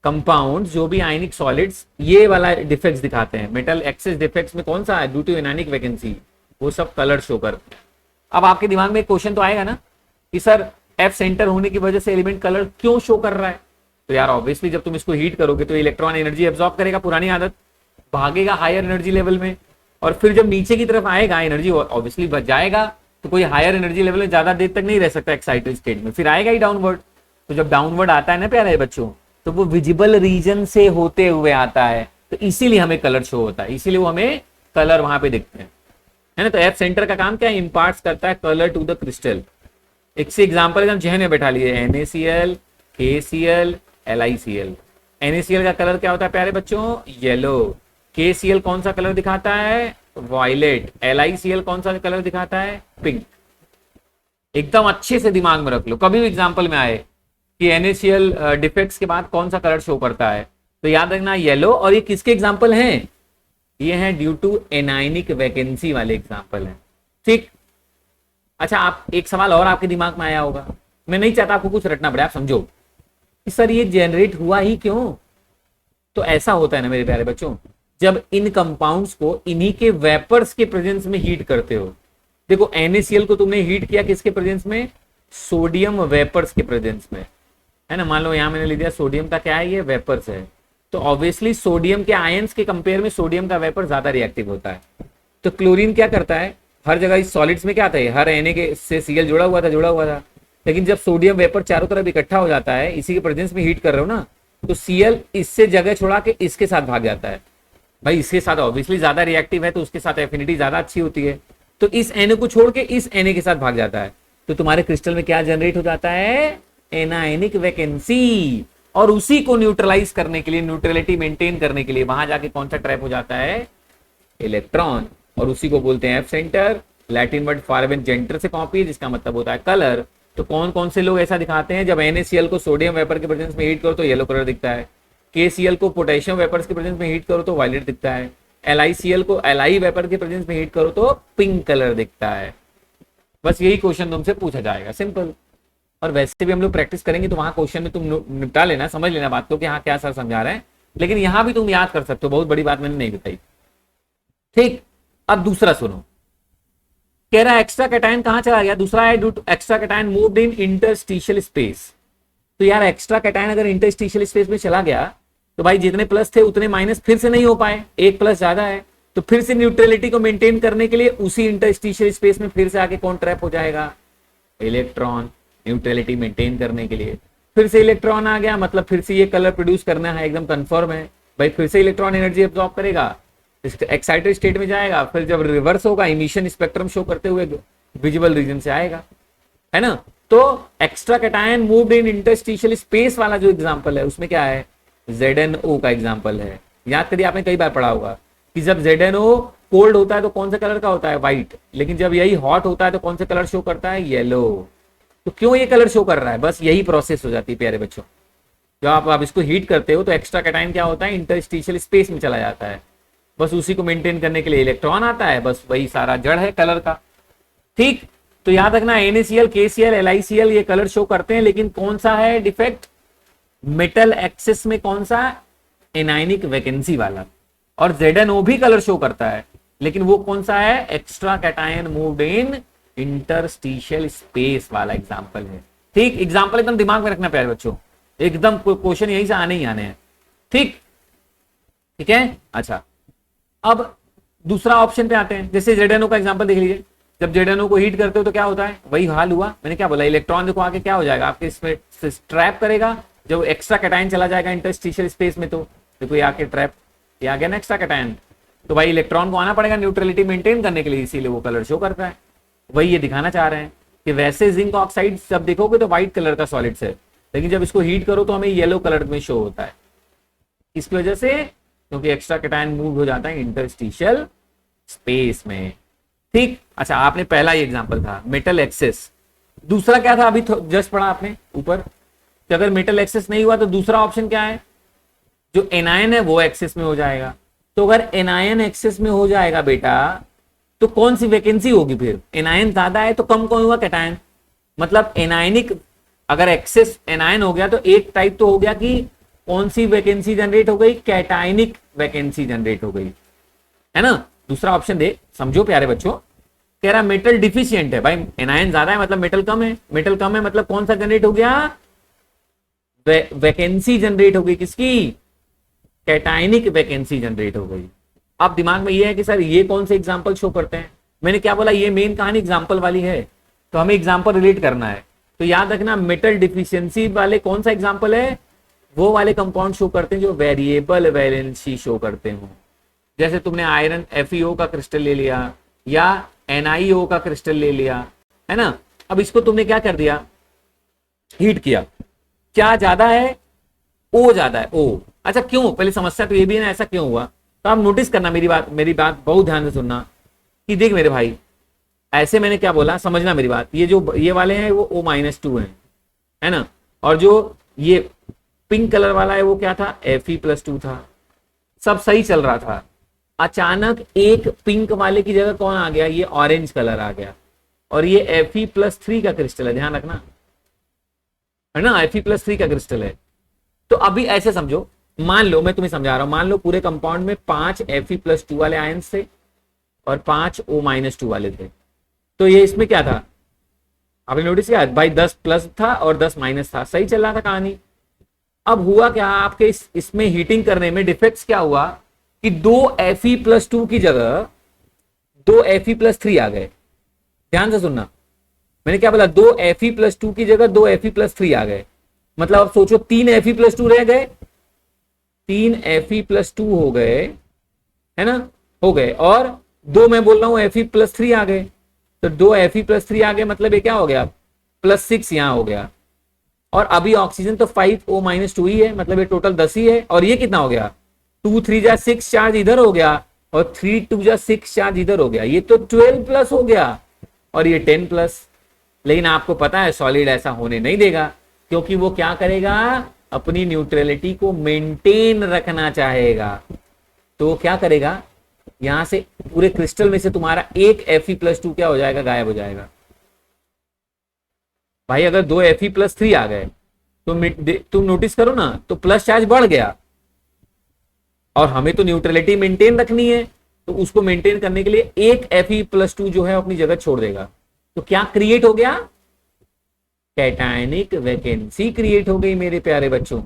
कंपाउंड, जो भी आयनिक सॉलिड्स ये वाला डिफेक्ट्स दिखाते हैं, मेटल एक्सेस डिफेक्ट्स में कौन सा है, ड्यू टू एनायनिक वैकेंसी, वो सब कलर शो करते हैं। अब आपके दिमाग में एक क्वेश्चन तो आएगा ना कि सर एफ सेंटर होने की वजह से एलिमेंट कलर क्यों शो कर रहा है, तो यार ऑब्वियसली जब तुम इसको हीट करोगे तो इलेक्ट्रॉन एनर्जी एब्जॉर्ब करेगा, पुरानी आदत, भागेगा हायर एनर्जी लेवल में, और फिर जब नीचे की तरफ आएगा एनर्जी ऑब्वियसली बच जाएगा, तो कोई हायर एनर्जी लेवल में ज्यादा देर तक नहीं रह सकता एक्साइटेड स्टेट में, फिर आएगा ही डाउनवर्ड। तो जब डाउनवर्ड आता है ना प्यारे बच्चों, तो वो विजिबल रीजन से होते हुए आता है, तो इसीलिए हमें कलर शो होता है, इसीलिए वो हमें कलर वहां पे दिखते हैं, है ना। तो एफ सेंटर का काम क्या है, इम्पार्ट्स करता है कलर टू द क्रिस्टल। एक से एग्जांपल एकदम जहन में बैठा लिए, NaCl, KCl, LiCl। NaCl का कलर क्या होता है प्यारे बच्चों, येलो। KCl कौन सा कलर दिखाता है, वॉयलेट। LiCl कौन सा कलर दिखाता है, पिंक। एकदम अच्छे से दिमाग में रख लो, कभी भी एग्जांपल में आए कि NaCl डिफेक्ट्स के बाद कौन सा कलर शो करता है, तो याद रखना येलो। और ये किसके एग्जांपल हैं, ये हैं ड्यू टू एनायनिक वैकेंसी वाले एग्जांपल हैं, ठीक। अच्छा, आप एक सवाल और आपके दिमाग में आया होगा, मैं नहीं चाहता आपको कुछ रटना पड़े, आप समझो कि सर ये जनरेट हुआ ही क्यों। तो ऐसा होता है ना मेरे प्यारे बच्चों, जब इन कंपाउंड्स को इन्हीं के वेपर्स के प्रेजेंस में हीट करते हो। देखो NaCl को तुमने हीट किया किसके प्रेजेंस में, सोडियम वेपर्स के प्रेजेंस में, है ना। मान लो यहां मैंने ले दिया सोडियम का क्या है, ये वेपर्स है, तो ऑब्वियसली सोडियम के आयंस के कंपेयर में सोडियम का वेपर ज्यादा रिएक्टिव होता है। तो क्लोरीन क्या करता है, हर जगह इस सॉलिड्स में क्या था, हर Na के से Cl जुड़ा हुआ था, लेकिन जब सोडियम वेपर चारों तरफ इकट्ठा हो जाता है, इसी के प्रेजेंस में हीट कर रहे हो ना, तो Cl इससे जगह छोड़ा के इसके साथ भाग जाता है। भाई इसके साथ ऑब्वियसली ज्यादा रिएक्टिव है, तो उसके साथ एफिनिटी ज्यादा अच्छी होती है, तो इस Na को छोड़ के इस Na के साथ भाग जाता है। तो तुम्हारे क्रिस्टल में क्या जनरेट हो जाता है, एनायनिक वैकेंसी। और उसी को न्यूट्रलाइज करने के लिए, न्यूट्रलिटी मेंटेन करने के लिए वहां जाके कौन सा ट्रैप हो जाता है, इलेक्ट्रॉन, और उसी को बोलते हैं एफ सेंटर। लैटिन वर्ड फारबेनजेंटर से कॉपी है, जिसका मतलब होता है कलर। तो कौन कौन से लोग ऐसा दिखाते हैं, जब NaCl को सोडियम वेपर के प्रेजेंस में हीट करो तो येलो कलर दिखता है, KCl को पोटेशियम वेपर्स के प्रेजेंस में हीट करो तो वायलेट दिखता है, LiCl को Li वेपर के प्रेजेंस में हीट करो तो पिंक कलर दिखता है। बस यही क्वेश्चन तुमसे पूछा जाएगा, सिंपल। और वैसे भी हम लोग प्रैक्टिस करेंगे तो वहां क्वेश्चन में तुम निपटा लेना, समझ लेना बात को कि हाँ क्या सर समझा रहे हैं, लेकिन यहां भी तुम याद कर सकते हो, बहुत बड़ी बात मैंने नहीं बताई, ठीक। अब दूसरा सुनो, कह रहा है एक्स्ट्रा कैटायन कहां चला गया, दूसरा है due to extra cation moved in interstitial space. तो यार एक्स्ट्रा कैटायन अगर इंटरस्टिशियल स्पेस में चला गया तो भाई जितने प्लस थे उतने माइनस फिर से नहीं हो पाए, एक प्लस ज्यादा है, तो फिर से न्यूट्रलिटी को मेंटेन करने के लिए उसी इंटरस्टिशियल स्पेस में फिर से आके कौन ट्रैप हो जाएगा, इलेक्ट्रॉन। न्यूट्रलिटी मेंटेन करने के लिए फिर से इलेक्ट्रॉन आ गया, मतलब फिर से ये कलर प्रोड्यूस करना है, एकदम कंफर्म है भाई, फिर से इलेक्ट्रॉन एनर्जी एब्जॉर्ब करेगा, एक्साइटेड स्टेट में जाएगा, फिर जब रिवर्स होगा इमिशन स्पेक्ट्रम शो करते हुए विजिबल रीजन से आएगा, है ना। तो extra cation moved in interstitial space वाला जो एग्जांपल है उसमें क्या है, ZnO का एग्जांपल है। याद करिए आपने कई बार पढ़ा होगा कि जब ZnO कोल्ड होता है तो कौन से कलर का होता है, व्हाइट, लेकिन जब यही हॉट होता है तो कौन से कलर शो करता है, येलो। तो क्यों ये कलर शो कर रहा है, बस यही प्रोसेस हो जाती है प्यारे बच्चों। जब आप इसको हीट करते हो तो एक्स्ट्रा कैटायन क्या होता है, इंटरस्टिशियल स्पेस में चला जाता है, बस उसी को मेंटेन करने के लिए इलेक्ट्रॉन आता है, बस वही सारा जड़ है कलर का, ठीक। तो याद रखना NaCl, KCl, LiCl ये कलर शो करते हैं, लेकिन कौन सा है डिफेक्ट, मेटल एक्सेस में कौन सा, एनायनिक वैकेंसी वाला। और ZnO भी कलर शो करता है, लेकिन वो कौन सा है, extra cation moved in interstitial space वाला एग्जांपल है, ठीक। एग्जांपल एकदम दिमाग में रखना प्यारे बच्चों, एकदम क्वेश्चन यही से आने ही आने हैं, ठीक, ठीक है। अच्छा, अब दूसरा ऑप्शन पे आते हैं, जैसे ZnO का एग्जांपल देख लीजिए, जब जेडएनओ को हीट करते हो तो क्या होता है, वही हाल हुआ। मैंने क्या बोला, इलेक्ट्रॉन देखो आके क्या हो जाएगा आपके इसमें ट्रैप करेगा, जब एक्स्ट्रा कैटायन चला जाएगा इंटरस्टिशियल स्पेस में, तो देखो ये आके ट्रैप, ये आ गया ना एक्स्ट्रा कैटायन। तो भाई इलेक्ट्रॉन को आना पड़ेगा न्यूट्रलिटी मेंटेन करने के लिए, इसीलिए वो कलर शो करता है। वही ये दिखाना चाह रहे हैं कि वैसे जिंक ऑक्साइड जब देखोगे तो व्हाइट कलर का सॉलिड्स है, लेकिन जब इसको हीट करो तो हमें येलो कलर में शो होता है। इसकी वजह से क्योंकि एक्स्ट्रा कैटायन मूव हो जाता है इंटरस्टिशियल स्पेस में। ठीक, अच्छा आपने पहला ही एग्जांपल था मेटल एक्सेस। दूसरा क्या था अभी जस्ट पढ़ा आपने ऊपर कि अगर मेटल एक्सेस नहीं हुआ तो दूसरा ऑप्शन क्या है, जो एनायन है वो एक्सेस में हो जाएगा। तो अगर एनायन एक्सेस में हो जाएगा बेटा तो कौन सी वैकेंसी होगी, फिर एनायन ज्यादा है तो कम कौन हुआ, कैटायन। मतलब एनायनिक अगर एक्सेस एनायन हो गया तो एक टाइप तो हो गया कि कौन सी वैकेंसी जनरेट हो गई, कैटायनिक वैकेंसी जनरेट हो गई, है ना। दूसरा ऑप्शन दे, समझो प्यारे बच्चों, कह रहा मेटल डिफिशियंट है, भाई एनायन ज्यादा है मतलब मेटल कम है, मेटल कम है मतलब कौन सा जनरेट हो गया, वैकेंसी जनरेट हो गई, किसकी, कैटायनिक वैकेंसी जनरेट हो गई। अब दिमाग में ये है कि सर ये कौन से एग्जांपल शो करते हैं, मैंने क्या बोला, ये मेन कहानी एग्जांपल वाली है, तो हमें एग्जांपल रिलेट करना है। तो याद रखना मेटल डिफिशियंसी वाले कौन सा एग्जांपल है, वो वाले कंपाउंड शो करते हैं जो वेरिएबल वैलेंसी शो करते हो। जैसे तुमने आयरन FeO का क्रिस्टल ले लिया या NiO का क्रिस्टल ले लिया, है ना। अब इसको तुमने क्या कर दिया, हीट किया, क्या ज्यादा है, O ज्यादा है, O। अच्छा क्यों, पहले समस्या तो ये भी है ना, ऐसा क्यों हुआ। तो आप नोटिस करना मेरी बात बहुत ध्यान से सुनना कि देख मेरे भाई, ऐसे मैंने क्या बोला समझना मेरी बात, ये जो ये वाले हैं वो O-2 है ना, और जो ये पिंक कलर वाला है वो क्या था, Fe+2 था, सब सही चल रहा था। अचानक एक पिंक वाले की जगह कौन आ गया, ये ऑरेंज कलर आ गया, और ये Fe+3 का क्रिस्टल है, ध्यान रखना, है ना, Fe+3 का क्रिस्टल है। तो अभी ऐसे समझो, मान लो मैं तुम्हें समझा रहा हूं, मान लो पूरे कंपाउंड में 5 Fe+2 वाले आयंस थे और 5 O-2 वाले थे। तो ये इसमें क्या था, आपने नोटिस किया भाई, 10 प्लस था और 10 माइनस था, सही चल रहा था कहानी। अब हुआ क्या, आपके इसमें हीटिंग करने में डिफेक्ट्स क्या हुआ कि 2 Fe+2 की जगह 2 Fe+3 आ गए। ध्यान से सुनना, मैंने क्या बोला, 2 Fe+2 की जगह 2 Fe+3 आ गए। मतलब अब सोचो 3 Fe+2 रह गए, 3 Fe+2 हो गए, है ना, हो गए, और 2 मैं बोल रहा हूं Fe+3 आ गए। तो 2 Fe+3 आ गए, मतलब ये क्या हो गया, +6 यहां हो गया। और अभी ऑक्सीजन तो 5O-2 ही है, मतलब ये टोटल 10 ही है। और ये कितना हो गया, 2 3 जा 6 चार्ज इधर हो गया और 3 2 जा 6 चार्ज इधर हो गया, ये तो 12+ हो गया और ये 10+। लेकिन आपको पता है सॉलिड ऐसा होने नहीं देगा, क्योंकि वो क्या करेगा, अपनी न्यूट्रलिटी को मेंटेन रखना चाहेगा। तो वो क्या करेगा, यहां से पूरे क्रिस्टल में से तुम्हारा एक Fe+2 क्या हो जाएगा, गायब हो जाएगा। भाई अगर 2 Fe+3 आ गए तो तुम नोटिस करो ना, तो प्लस चार्ज बढ़ गया, और हमें तो न्यूट्रलिटी मेंटेन रखनी है, तो उसको मेंटेन करने के लिए एक Fe+2 जो है अपनी जगह छोड़ देगा। तो क्या क्रिएट हो गया, कैटायनिक वैकेंसी क्रिएट हो गई मेरे प्यारे बच्चों।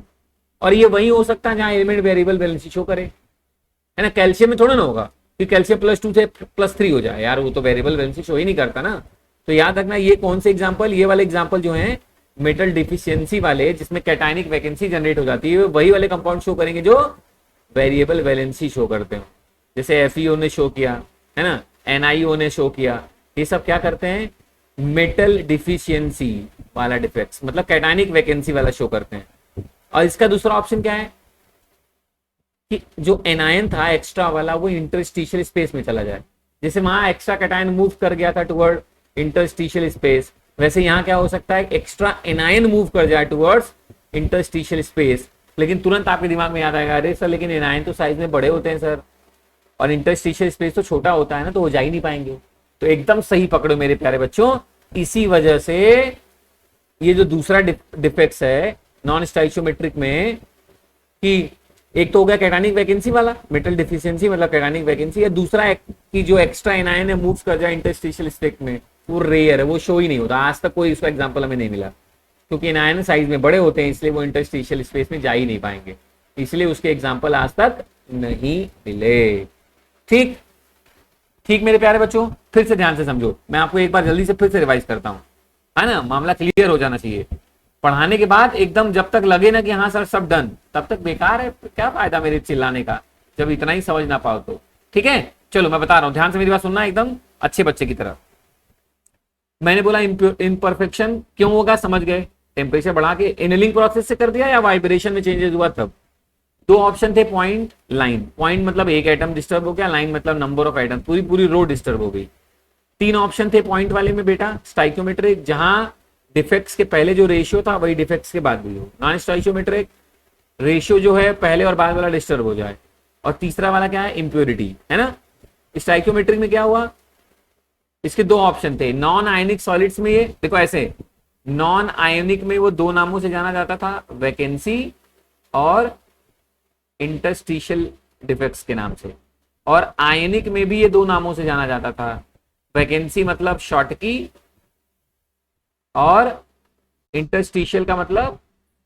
और ये वही हो सकता है जहां एलिमेंट वेरिएबल वैलेंसी शो करे, है ना। कैल्शियम में थोड़ा ना होगा कि कैल्शियम +2 से +3 हो जाए, यार वो तो वेरिएबल वैलेंसी शो ही नहीं करता ना। तो याद रखना ये कौन से एग्जांपल, ये वाले एग्जांपल जो हैं मेटल डिफिशियंसी वाले, जिसमें कैटायनिक वैकेंसी जनरेट हो जाती है, वही वाले कंपाउंड शो करेंगे जो वेरिएबल वैलेंसी शो करते हो। जैसे FeO ने शो किया, है ना, NiO ने शो किया, ये सब क्या करते हैं, मेटल डिफिशियंसी वाला डिफेक्ट्स, मतलब कैटायनिक वैकेंसी वाला शो करते हैं। और इसका दूसरा ऑप्शन क्या है कि जो एनायन था एक्स्ट्रा वाला वो इंटरस्टिशियल स्पेस में चला जाए। जैसे वहां एक्स्ट्रा कैटायन मूव कर गया था टुवर्ड इंटरस्टिशियल स्पेस, वैसे यहां क्या हो सकता है, एक्स्ट्रा एनायन मूव कर जाए टुवर्ड्स इंटरस्टिशियल स्पेस। लेकिन तुरंत आपके दिमाग में याद आएगा, अरे सर लेकिन एनायन तो साइज में बड़े होते हैं सर, और इंटरस्टिशियल स्पेस तो छोटा होता है ना, तो वो जा ही नहीं पाएंगे। तो एकदम सही पकड़ो मेरे प्यारे बच्चों, इसी वजह से ये जो दूसरा डिफेक्ट्स है नॉन स्टाइचियोमेट्रिक में, कि एक तो हो गया कैटायनिक वैकेंसी वाला, मेटल डिफिशियंसी मतलब कैटायनिक वैकेंसी, या दूसरा कि जो एक्स्ट्रा एनायन है मूव कर जाए इंटरस्टिशियल स्पेस में, वो रेयर है, वो शो ही नहीं होता। आज तक कोई इसका एग्जांपल हमें नहीं मिला, क्योंकि एनायन साइज में बड़े होते हैं, इसलिए वो इंटरस्टिशियल स्पेस में जा ही नहीं पाएंगे, इसलिए उसके एग्जांपल आज तक नहीं मिले। ठीक, ठीक मेरे प्यारे बच्चों, फिर से ध्यान से समझो, मैं आपको एक बार जल्दी से फिर से रिवाइज करता हूं, है ना, मामला क्लियर हो जाना चाहिए। पढ़ाने के बाद एकदम जब तक लगे ना कि हाँ सर सब डन, तब तक बेकार है, क्या फायदा मेरे चिल्लाने का जब इतना ही समझ ना पाओ तो। ठीक है, चलो मैं बता रहा हूं, ध्यान से मेरी बात सुनना एकदम अच्छे बच्चे की तरह। मैंने बोला इम्परफेक्शन क्यों होगा, समझ गए, टेम्परेचर बढ़ा के एनलिंग प्रोसेस से कर दिया या वाइब्रेशन में चेंजेस हुआ तब। दो ऑप्शन थे, पॉइंट लाइन, पॉइंट मतलब एक एटम डिस्टर्ब हो गया, लाइन मतलब नंबर ऑफ एटम, पूरी पूरी रो डिस्टर्ब हो गई। तीन ऑप्शन थे पॉइंट वाले में बेटा, स्टाइक्योमेट्रिक जहां डिफेक्ट्स के पहले जो रेशियो था वही डिफेक्ट्स के बाद भी हो, नॉन स्टाइक्योमेट्रिक रेशियो जो है पहले और बाद वाला डिस्टर्ब हो जाए, और तीसरा वाला क्या है, इम्प्योरिटी, है ना। स्टाइक्योमेट्रिक में क्या हुआ, इसके दो ऑप्शन थे, नॉन आयनिक सॉलिड्स में ये देखो ऐसे, नॉन आयनिक में वो दो नामों से जाना जाता था, वैकेंसी और इंटरस्टिशियल डिफेक्ट्स के नाम से, और आयनिक में भी ये दो नामों से जाना जाता था, वैकेंसी मतलब शॉर्टकी और इंटरस्टिशियल का मतलब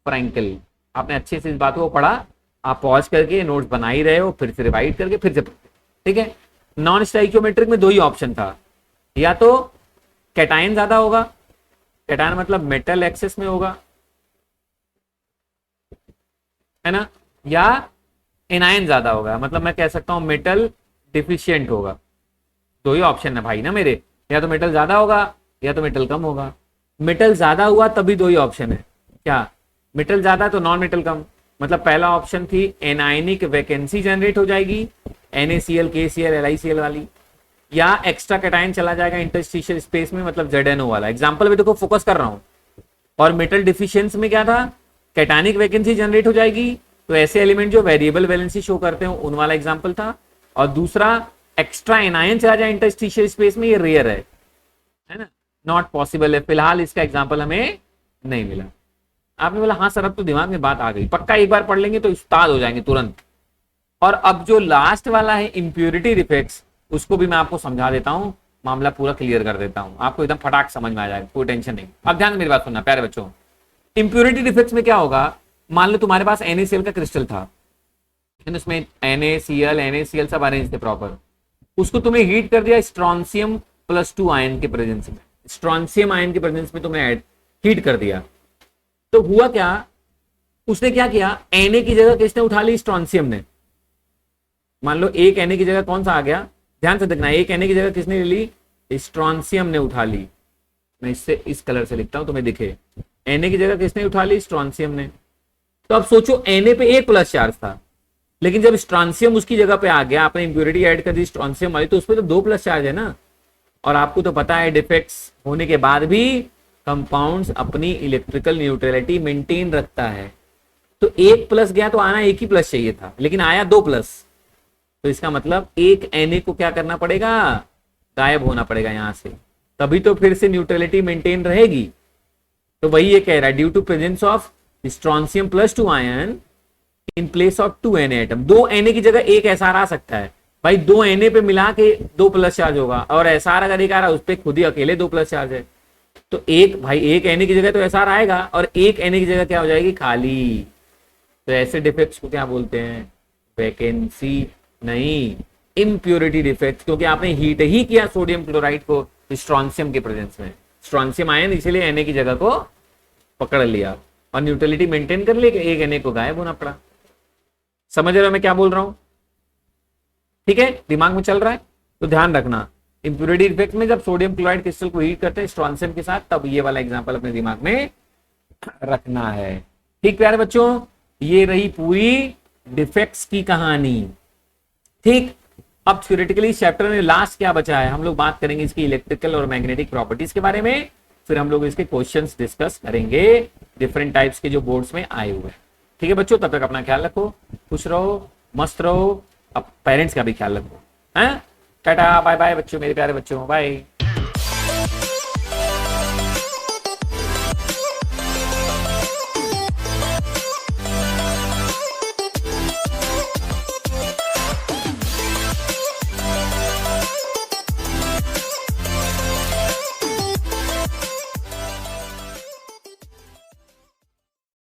फ्रैंकल। आपने अच्छे से इस बात को पढ़ा, आप पॉज करके नोट्स बना ही रहे हो, फिर से रिवाइड करके फिर से, ठीक है। नॉन स्टाइक्योमेट्रिक में दो ही ऑप्शन था, या तो कैटायन ज्यादा होगा, कैटायन मतलब मेटल एक्सेस में होगा, है ना, या एनायन ज्यादा होगा, मतलब मैं कह सकता हूं मेटल डिफिशियंट होगा। दो ही ऑप्शन है भाई ना मेरे, या तो मेटल ज्यादा होगा या तो मेटल कम होगा। मेटल ज्यादा हुआ तभी दो ही ऑप्शन है, क्या, मेटल ज्यादा तो नॉन मेटल कम, मतलब पहला ऑप्शन थी एनायनिक वैकेंसी जनरेट हो जाएगी, NaCl KCl LiCl वाली, या एक्स्ट्रा कैटायन चला जाएगा इंटरस्टिशियल स्पेस में, मतलब ZNO वाला। एग्जांपल में देखो फोकस कर रहा हूं। और मेटल डिफिशियंसी में क्या था, कैटायनिक वैकेंसी जनरेट हो जाएगी, तो ऐसे एलिमेंट जो वेरिएबल वैलेंसी शो करते हैं उन वाला एग्जांपल था। और दूसरा एक्स्ट्रा एनायन चला जाए इंटरस्टिशियल स्पेस में, ये रेयर है ना, नॉट पॉसिबल है, फिलहाल इसका एग्जांपल हमें नहीं मिला। आपने बोला हाँ सर अब तो दिमाग में बात आ गई, पक्का एक बार पढ़ लेंगे तो उस्ताद हो जाएंगे तुरंत। और अब जो लास्ट वाला है इंप्योरिटी डिफेक्ट्स, उसको भी मैं आपको समझा देता हूं, मामला पूरा क्लियर कर देता हूं, आपको एकदम फटाक समझ में आ जाएगा, कोई टेंशन नहीं। अब ध्यान से मेरी बात सुनना प्यारे बच्चों, इंप्योरिटी डिफेक्ट्स में क्या होगा, मान लो तुम्हारे पास NaCl का क्रिस्टल था, उसमें NaCl सब अरेंज थे प्रॉपर, उसको तुम्हें हीट कर दिया स्ट्रॉन्सियम +2 आयन के प्रेजेंस में, स्ट्रॉन्सियम आयन के प्रेजेंस में तुमने हीट कर दिया, तो हुआ क्या, उसने क्या किया, Na की जगह किसने उठा ली, स्ट्रॉन्सियम ने। मान लो एक Na की जगह कौन सा आ गया, ध्यान से देखना, एक Na की जगह किसने ले ली, स्ट्रॉन्सियम ने उठा ली। मैं इससे इस कलर से लिखता हूं तुम्हें दिखे, Na की जगह किसने उठा ली, स्ट्रॉन्सियम ने। तो अब सोचो Na पे एक प्लस चार्ज था, लेकिन जब स्ट्रॉन्सियम उसकी जगह पे आ गया, आपने इंप्योरिटी ऐड कर दी स्ट्रॉन्सियम वाली, तो उसपे तो 2 प्लस चार्ज है ना। और आपको तो पता है डिफेक्ट्स होने के बाद भी कंपाउंड्स अपनी इलेक्ट्रिकल न्यूट्रलिटी मेंटेन रखता है, तो एक प्लस गया तो आना एक ही प्लस चाहिए था, लेकिन आया 2 प्लस, तो इसका मतलब एक Na को क्या करना पड़ेगा, गायब होना पड़ेगा यहां से, तभी तो फिर से न्यूट्रलिटी मेंटेन रहेगी। तो वही ये कह रहा है, due to presence of strontium +2 ion in place of 2 Na atom, 2 Na की जगह एक SR आ सकता है भाई, 2 Na पे मिला के 2 प्लस चार्ज होगा, और SR अगर एक आ रहा है उस पर खुद ही अकेले 2 प्लस चार्ज है, तो एक भाई एक Na की जगह तो SR आएगा, और एक Na की जगह क्या हो जाएगी, खाली। तो ऐसे डिफेक्ट्स को क्या बोलते हैं, वैकेंसी नहीं, इम्प्योरिटी डिफेक्ट, क्योंकि आपने हीट ही किया सोडियम क्लोराइड को स्ट्रॉन्सियम के प्रेजेंस में, स्ट्रॉन्सियम आयन इसीलिए Na की जगह को पकड़ लिया और न्यूट्रलिटी मेंटेन कर ली, एक Na को गायब होना पड़ा। समझ रहे हो मैं क्या बोल रहा हूं, ठीक है, दिमाग में चल रहा है, तो ध्यान रखना, इंप्योरिटी डिफेक्ट में जब सोडियम क्लोराइड क्रिस्टल को हीट करते हैं स्ट्रॉन्सियम के साथ, तब ये वाला एग्जांपल अपने दिमाग में रखना है। ठीक प्यारे बच्चों, ये रही पूरी डिफेक्ट्स की कहानी। ठीक, अब थ्योरेटिकली चैप्टर में लास्ट क्या बचा है, हम लोग बात करेंगे इसकी इलेक्ट्रिकल और मैग्नेटिक प्रॉपर्टीज के बारे में, फिर हम लोग इसके क्वेश्चंस डिस्कस करेंगे डिफरेंट टाइप्स के जो बोर्ड्स में आए हुए हैं। ठीक है बच्चों, तब तक अपना ख्याल रखो, खुश रहो, मस्त रहो, अब पेरेंट्स का भी ख्याल रखो, हैं, टाटा बाय बाय बच्चों, मेरे प्यारे बच्चों, बाय।